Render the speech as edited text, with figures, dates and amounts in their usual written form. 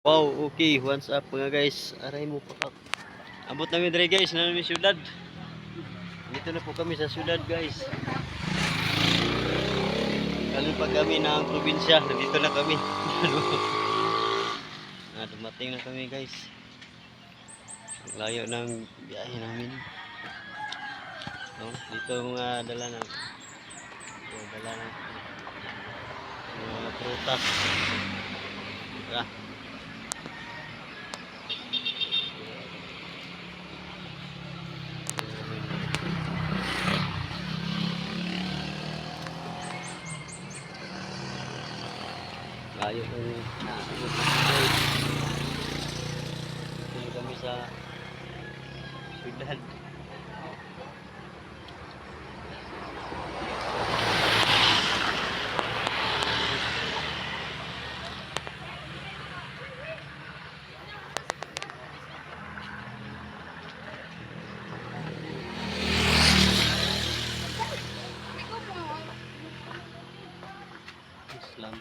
Wow, okay. What's up mga guys? Aray mo pa. Abot namin dre guys, na namin syudad. Dito na po kami sa syudad guys. Galing pa kami ng probinsya. Nandito na kami. Dumating na kami guys. Ang layo ng biyahe namin. No? Dito mga dala ng mga prutas. Tara. Layo ng dito kami sa syudad. Islam.